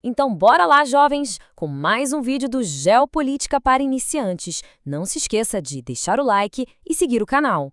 Então bora lá, jovens, com mais um vídeo do Geopolítica para Iniciantes. Não se esqueça de deixar o like e seguir o canal.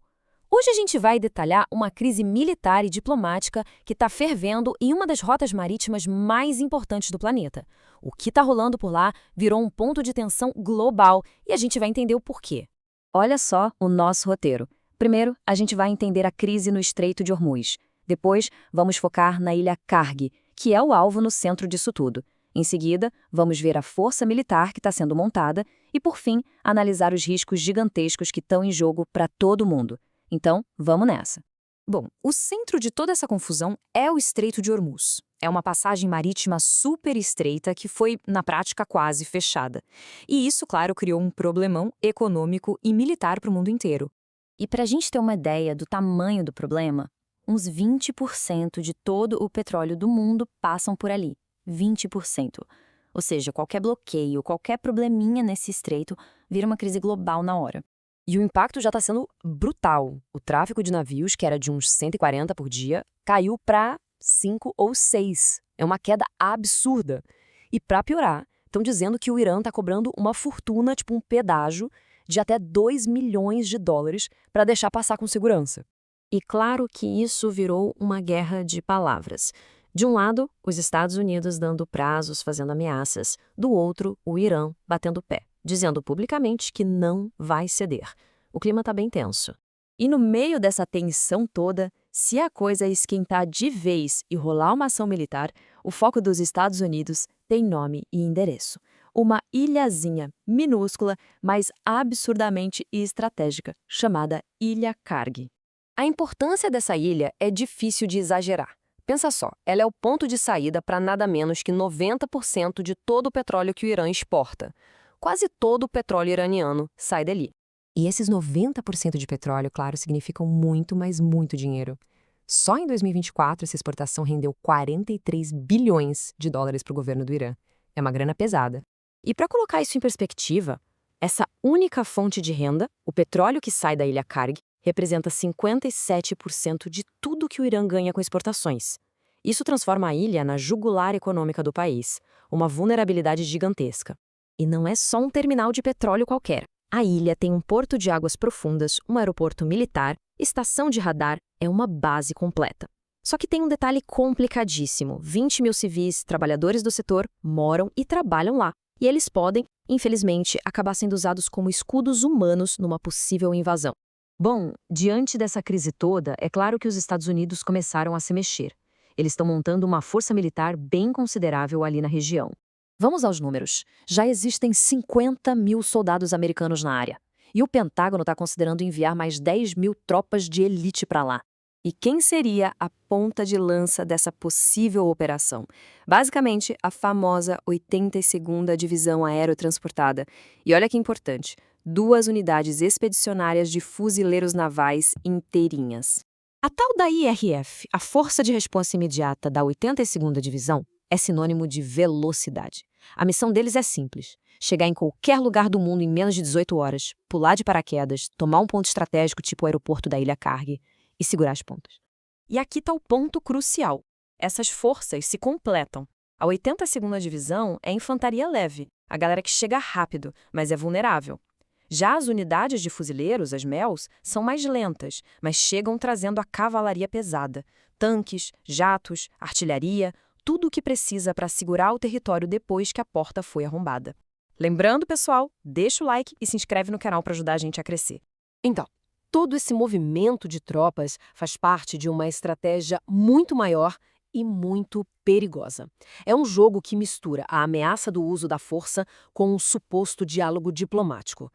Hoje a gente vai detalhar uma crise militar e diplomática que está fervendo em uma das rotas marítimas mais importantes do planeta. O que está rolando por lá virou um ponto de tensão global e a gente vai entender o porquê. Olha só o nosso roteiro. Primeiro, a gente vai entender a crise no Estreito de Hormuz. Depois, vamos focar na ilha Karg, que é o alvo no centro disso tudo. Em seguida, vamos ver a força militar que está sendo montada e, por fim, analisar os riscos gigantescos que estão em jogo para todo mundo. Então, vamos nessa. Bom, o centro de toda essa confusão é o Estreito de Hormuz. É uma passagem marítima super estreita que foi, na prática, quase fechada. E isso, claro, criou um problemão econômico e militar para o mundo inteiro. E para a gente ter uma ideia do tamanho do problema, uns 20% de todo o petróleo do mundo passam por ali. 20%. Ou seja, qualquer bloqueio, qualquer probleminha nesse estreito vira uma crise global na hora. E o impacto já está sendo brutal. O tráfego de navios, que era de uns 140 por dia, caiu para 5 ou 6. É uma queda absurda. E para piorar, estão dizendo que o Irã está cobrando uma fortuna, tipo um pedágio, de até 2 milhões de dólares para deixar passar com segurança. E claro que isso virou uma guerra de palavras. De um lado, os Estados Unidos dando prazos, fazendo ameaças. Do outro, o Irã batendo o pé, dizendo publicamente que não vai ceder. O clima está bem tenso. E no meio dessa tensão toda, se a coisa esquentar de vez e rolar uma ação militar, o foco dos Estados Unidos tem nome e endereço. Uma ilhazinha minúscula, mas absurdamente estratégica, chamada Ilha Karg. A importância dessa ilha é difícil de exagerar. Pensa só, ela é o ponto de saída para nada menos que 90% de todo o petróleo que o Irã exporta. Quase todo o petróleo iraniano sai dali. E esses 90% de petróleo, claro, significam muito, mas muito dinheiro. Só em 2024, essa exportação rendeu 43 bilhões de dólares para o governo do Irã. É uma grana pesada. E para colocar isso em perspectiva, essa única fonte de renda, o petróleo que sai da Ilha Karg, representa 57% de tudo que o Irã ganha com exportações. Isso transforma a ilha na jugular econômica do país, uma vulnerabilidade gigantesca. E não é só um terminal de petróleo qualquer. A ilha tem um porto de águas profundas, um aeroporto militar, estação de radar, é uma base completa. Só que tem um detalhe complicadíssimo. 20 mil civis, trabalhadores do setor, moram e trabalham lá. E eles podem, infelizmente, acabar sendo usados como escudos humanos numa possível invasão. Bom, diante dessa crise toda, é claro que os Estados Unidos começaram a se mexer. Eles estão montando uma força militar bem considerável ali na região. Vamos aos números. Já existem 50 mil soldados americanos na área. E o Pentágono está considerando enviar mais 10 mil tropas de elite para lá. E quem seria a ponta de lança dessa possível operação? Basicamente, a famosa 82ª Divisão Aerotransportada. E olha que importante, 2 unidades expedicionárias de fuzileiros navais inteirinhas. A tal da IRF, a Força de Resposta Imediata da 82ª Divisão, é sinônimo de velocidade. A missão deles é simples: chegar em qualquer lugar do mundo em menos de 18 horas, pular de paraquedas, tomar um ponto estratégico tipo o aeroporto da Ilha Karg e segurar as pontas. E aqui está o ponto crucial. Essas forças se completam. A 82ª Divisão é infantaria leve, a galera que chega rápido, mas é vulnerável. Já as unidades de fuzileiros, as MELs, são mais lentas, mas chegam trazendo a cavalaria pesada. Tanques, jatos, artilharia, tudo o que precisa para segurar o território depois que a porta foi arrombada. Lembrando, pessoal, deixa o like e se inscreve no canal para ajudar a gente a crescer. Então, todo esse movimento de tropas faz parte de uma estratégia muito maior e muito perigosa. É um jogo que mistura a ameaça do uso da força com um suposto diálogo diplomático.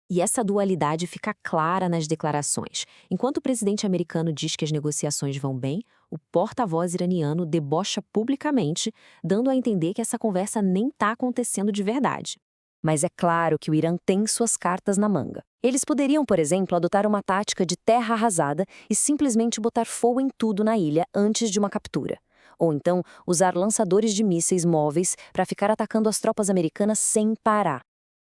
E essa dualidade fica clara nas declarações. Enquanto o presidente americano diz que as negociações vão bem, o porta-voz iraniano debocha publicamente, dando a entender que essa conversa nem está acontecendo de verdade. Mas é claro que o Irã tem suas cartas na manga. Eles poderiam, por exemplo, adotar uma tática de terra arrasada e simplesmente botar fogo em tudo na ilha antes de uma captura. Ou então usar lançadores de mísseis móveis para ficar atacando as tropas americanas sem parar.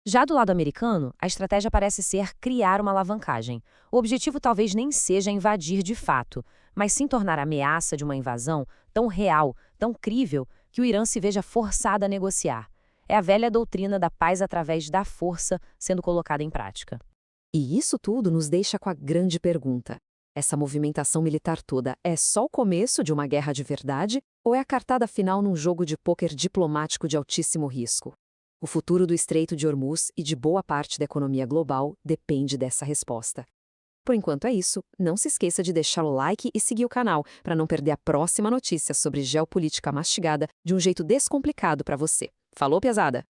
Já do lado americano, a estratégia parece ser criar uma alavancagem. O objetivo talvez nem seja invadir de fato, mas sim tornar a ameaça de uma invasão tão real, tão crível, que o Irã se veja forçado a negociar. É a velha doutrina da paz através da força sendo colocada em prática. E isso tudo nos deixa com a grande pergunta. Essa movimentação militar toda é só o começo de uma guerra de verdade ou é a cartada final num jogo de pôquer diplomático de altíssimo risco? O futuro do Estreito de Hormuz e de boa parte da economia global depende dessa resposta. Por enquanto é isso, não se esqueça de deixar o like e seguir o canal para não perder a próxima notícia sobre geopolítica mastigada de um jeito descomplicado para você. Falou, pesada?